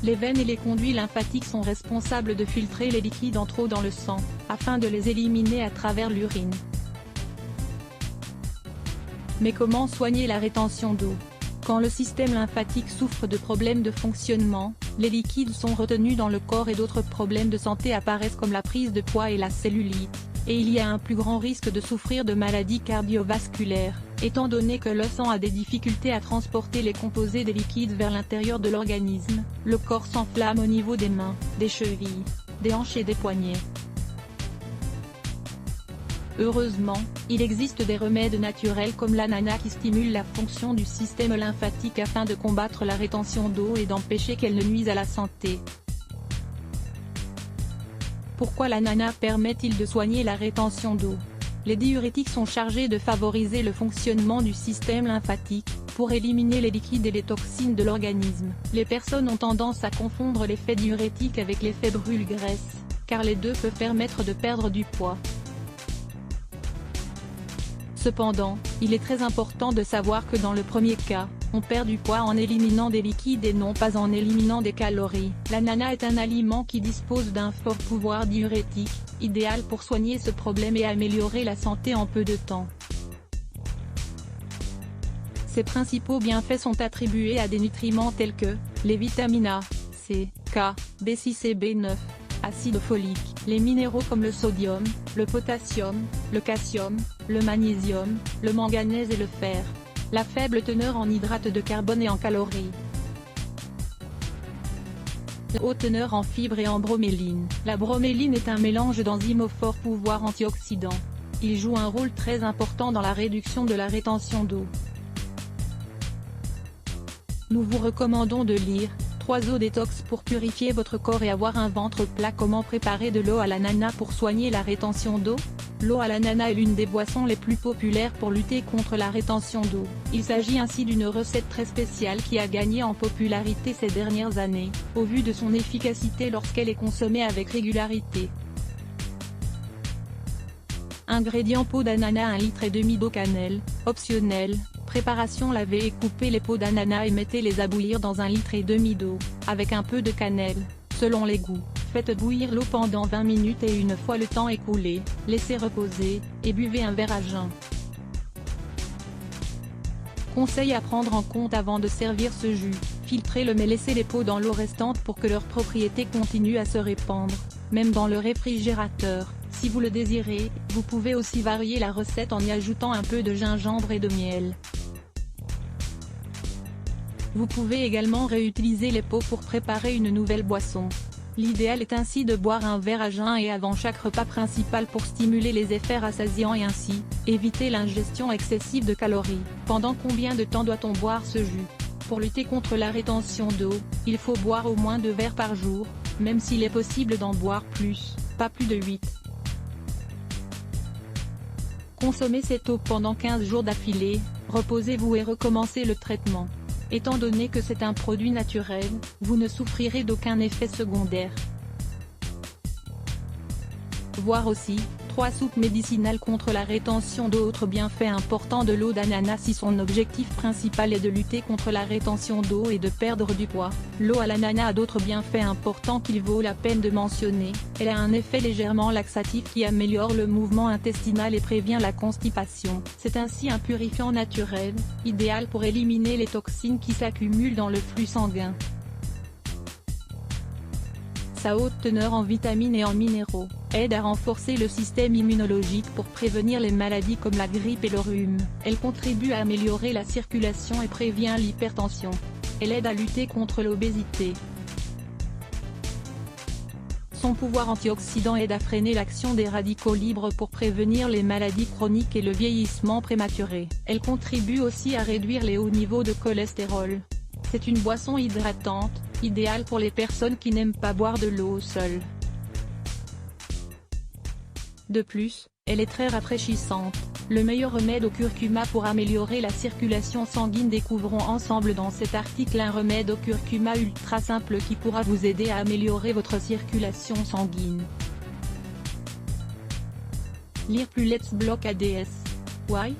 Les veines et les conduits lymphatiques sont responsables de filtrer les liquides en trop dans le sang, afin de les éliminer à travers l'urine. Mais comment soigner la rétention d'eau? Quand le système lymphatique souffre de problèmes de fonctionnement, les liquides sont retenus dans le corps et d'autres problèmes de santé apparaissent comme la prise de poids et la cellulite, et il y a un plus grand risque de souffrir de maladies cardiovasculaires, étant donné que le sang a des difficultés à transporter les composés des liquides vers l'intérieur de l'organisme. Le corps s'enflamme au niveau des mains, des chevilles, des hanches et des poignets. Heureusement, il existe des remèdes naturels comme l'ananas qui stimulent la fonction du système lymphatique afin de combattre la rétention d'eau et d'empêcher qu'elle ne nuise à la santé. Pourquoi l'ananas permet-il de soigner la rétention d'eau? Les diurétiques sont chargés de favoriser le fonctionnement du système lymphatique, pour éliminer les liquides et les toxines de l'organisme. Les personnes ont tendance à confondre l'effet diurétique avec l'effet brûle-graisse, car les deux peuvent permettre de perdre du poids. Cependant, il est très important de savoir que dans le premier cas, on perd du poids en éliminant des liquides et non pas en éliminant des calories. L'ananas est un aliment qui dispose d'un fort pouvoir diurétique, idéal pour soigner ce problème et améliorer la santé en peu de temps. Ses principaux bienfaits sont attribués à des nutriments tels que les vitamines A, C, K, B6 et B9, acide folique, les minéraux comme le sodium, le potassium, le calcium, le magnésium, le manganèse et le fer. La faible teneur en hydrates de carbone et en calories. La haute teneur en fibres et en broméline. La broméline est un mélange d'enzymes au fort pouvoir antioxydant. Il joue un rôle très important dans la réduction de la rétention d'eau. Nous vous recommandons de lire 3 eaux détox pour purifier votre corps et avoir un ventre plat. Comment préparer de l'eau à l'ananas pour soigner la rétention d'eau? L'eau à l'ananas est l'une des boissons les plus populaires pour lutter contre la rétention d'eau. Il s'agit ainsi d'une recette très spéciale qui a gagné en popularité ces dernières années, au vu de son efficacité lorsqu'elle est consommée avec régularité. Ingrédients: peau d'ananas 1,5 litre d'eau, cannelle, optionnel. Préparation: lavez et coupez les peaux d'ananas et mettez-les à bouillir dans 1,5 litre d'eau, avec un peu de cannelle, selon les goûts. Faites bouillir l'eau pendant 20 minutes et une fois le temps écoulé, laissez reposer, et buvez un verre à jeun. Conseil à prendre en compte avant de servir ce jus: filtrez-le mais laissez les peaux dans l'eau restante pour que leurs propriétés continuent à se répandre, même dans le réfrigérateur. Si vous le désirez, vous pouvez aussi varier la recette en y ajoutant un peu de gingembre et de miel. Vous pouvez également réutiliser les peaux pour préparer une nouvelle boisson. L'idéal est ainsi de boire un verre à jeun et avant chaque repas principal pour stimuler les effets rassasiants et ainsi, éviter l'ingestion excessive de calories. Pendant combien de temps doit-on boire ce jus? Pour lutter contre la rétention d'eau, il faut boire au moins 2 verres par jour, même s'il est possible d'en boire plus, pas plus de 8. Consommez cette eau pendant 15 jours d'affilée, reposez-vous et recommencez le traitement. Étant donné que c'est un produit naturel, vous ne souffrirez d'aucun effet secondaire. Voir aussi, 3 soupes médicinales contre la rétention d'eau. Autre bienfait important de l'eau d'ananas: si son objectif principal est de lutter contre la rétention d'eau et de perdre du poids, l'eau à l'ananas a d'autres bienfaits importants qu'il vaut la peine de mentionner. Elle a un effet légèrement laxatif qui améliore le mouvement intestinal et prévient la constipation. C'est ainsi un purifiant naturel, idéal pour éliminer les toxines qui s'accumulent dans le flux sanguin. Sa haute teneur en vitamines et en minéraux aide à renforcer le système immunologique pour prévenir les maladies comme la grippe et le rhume. Elle contribue à améliorer la circulation et prévient l'hypertension. Elle aide à lutter contre l'obésité. Son pouvoir antioxydant aide à freiner l'action des radicaux libres pour prévenir les maladies chroniques et le vieillissement prématuré. Elle contribue aussi à réduire les hauts niveaux de cholestérol. C'est une boisson hydratante, idéale pour les personnes qui n'aiment pas boire de l'eau seule. De plus, elle est très rafraîchissante, le meilleur remède au curcuma pour améliorer la circulation sanguine. Découvrons ensemble dans cet article un remède au curcuma ultra simple qui pourra vous aider à améliorer votre circulation sanguine. Lire plus. Let's block ADS. Why?